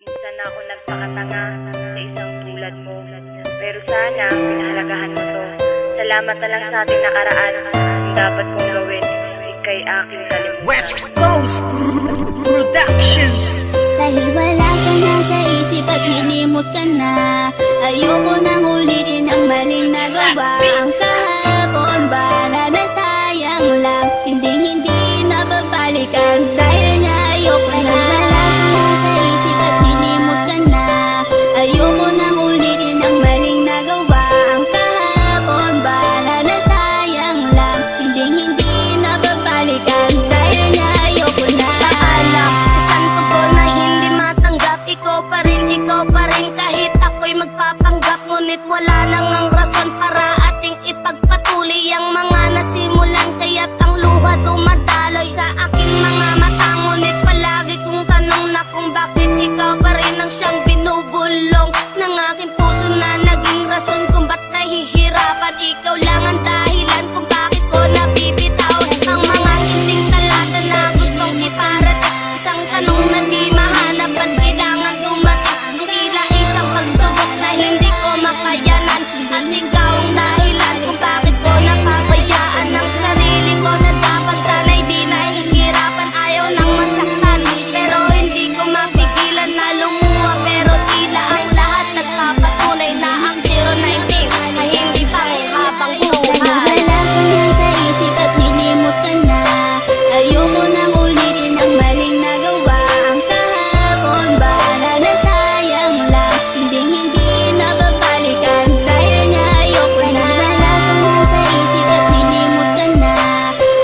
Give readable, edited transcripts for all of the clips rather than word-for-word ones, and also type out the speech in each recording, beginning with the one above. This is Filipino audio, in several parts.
Minsan ako nagpakatanga sa isang tulad mo. Pero sana, pinahalagahan mo to. Salamat na lang sa ating nakaraan. Ang dapat kong gawin, ika'y aking kalimutan. West Coast Productions. Dahil wala ka na sa isip at nilimot ka na, ayoko nang ulitin ang maling nagawa. Ang kahapon ba na nasayang lang, hindi na babalikan. Dahil nga ayoko na. Wala ka na sa isip at nilimot ka na, ayoko nang ulitin ang maling nagawa. Ang kahapon ba na nasayang lang, hindi na babalikan. Dahil nga ayoko na. Paalam, isang tugon na hindi matanggap. Ikaw pa rin kahit ako'y magpapanggap. Ngunit wala nang ang rason para ating ipagpatuloy ang mga nagsimulan. Kaya't ang luha dumadaloy sa aking mga mata. Ngunit palagi kong tanong na kung bakit ikaw pa rin ang siyang binubulong ng aking puso na naging rason kung ba't nahihirapan. Ikaw lang ang dahilan kung bakit ko nabibitaw ang mga simpleng talaga na gustong iparating. Isang tanong na di mahanap at kailangan dumating. Ang tila isang pagsubok na hindi ko makayanan. At ikaw ang dahilan kung bakit ko napabayaan ang sarili ko na dapat sana'y di nahihirapan. Ayaw nang masaktan pero hindi ko mapigilan na lumuha. Pero tila ang lahat nagpapatunay na ang 019 ay hindi pa habang buhay. Wala ka na sa isip at nilimot ka na, ayoko nang ulitin ang maling nagawa. Ang kahapon ba na nasayang lang, hindi na babalikan. Dahil nga ayoko na. Wala ka na sa isip at nilimot ka na,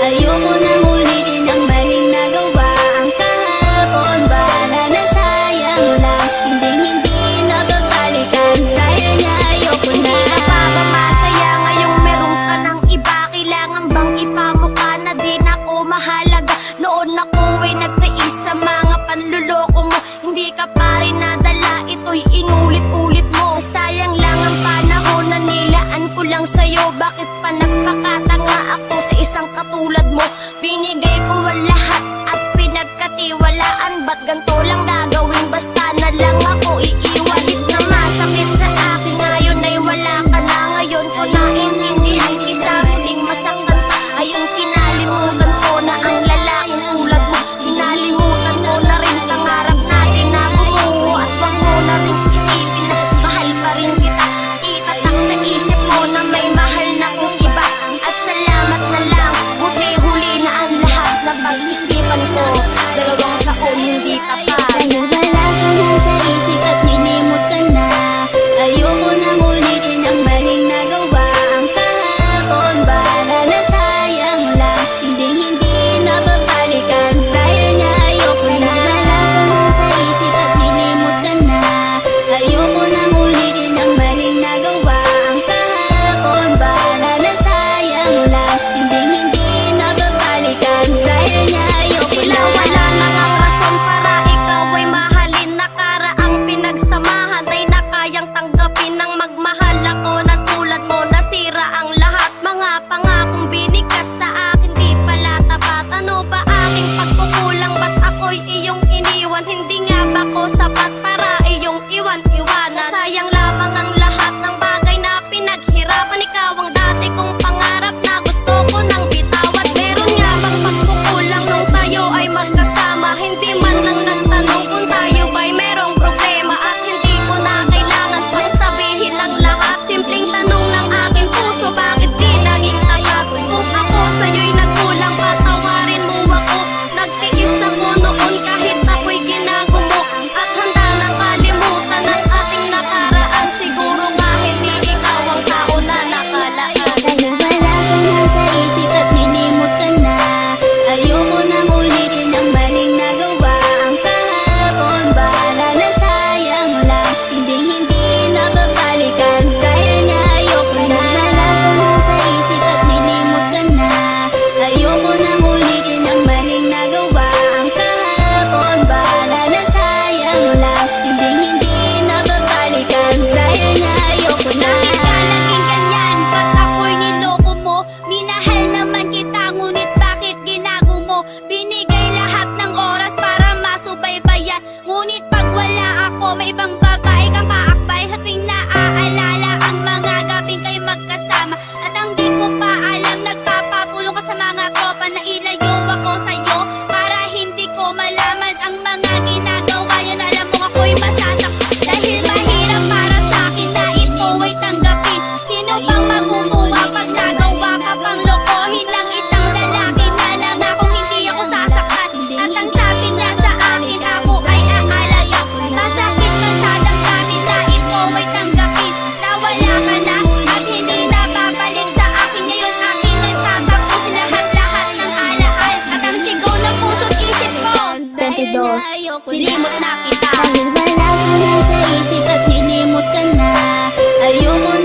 ayoko nang ulitin ang maling nagawa. Ang kahapon ba na nasayang lang, hindi na babalikan. Dahil nga ayoko na. Hindi ka pa ba masaya ngayong meron ka ng iba? Kailangan bang ipamukha na di na ako mahalaga? Noon ako ay nagtiis sa mga panluloko mo. Hindi ka pa rin nadala, ito'y inulit-ulit mo. Sayang lang ang panahon na nilaan ko lang sa'yo. Bakit pa nagpakatanga ako sa isang katulad mo? Binigay ko ang lahat at pinagkatiwalaan. Ba't ganito lang gagawin? Basta na lang ako iiwan. Na masakit sa akin ngayon ay wala ka na. Ngayon ko naiintindihan isa muling masaktan pa. Ayun kinalimutan ko na ang lalaking tulad mo. Kinalimutan ko na rin pangarap natin na bumuo. At wag mo na rin isipin na mahal pa rin kita. Itatak sa isip mo na may mahal na kong iba. At salamat na lang, buti huli na ang lahat na pag-isipan ko. 2 taon hindi ka pa. Dahil wala ka na sa isip at nilimot ka na, ayoko nang ulitin ang maling nagawa. Ang kahapon ba na nasayang lang, hindi na babalikan. Dahil nga ayoko na. Wala ka na sa isip at nilimot ka na, ayoko nang ulitin ang maling nagawa. Ang kahapon ba na nasayang lang, hindi na babalikan. Dahil nga ayoko na. Wala nang ang rason para ikaw ay mahalin. Nakaraang pinagsamahan ay nakayang tanggapin ng magmahal ako na tulad mo. Nasira ang lahat, mga pangakong binigas sa akin di pala tapat. Ano ba aking pagkukulang? Ba't ako'y iyong iniwan? Hindi nga ba ko sapat para iyong iwan-iwanan? Sayang lamang ang lahat ng bagay na pinaghirapan. Ikaw ang dati kong pangarap na gusto ko nang bitawan. Meron nga bang pagkukulang nung tayo ay magkasama? Hindi man lang nagtanong kung tayo ba'y merong problema. At hindi ko na kailangan pang sabihin ang lahat. Simpleng tanong ng aking puso, bakit di naging tapat? Kung ako sa'yo'y nagkulang, patawarin mo ako. Nagtiis ako noon kahit ako'y ginagumo. At handa nang kalimutan ang ating Tapos, nilimot na kita. Dahil wala ka na sa isip at nilimot ka na, ayoko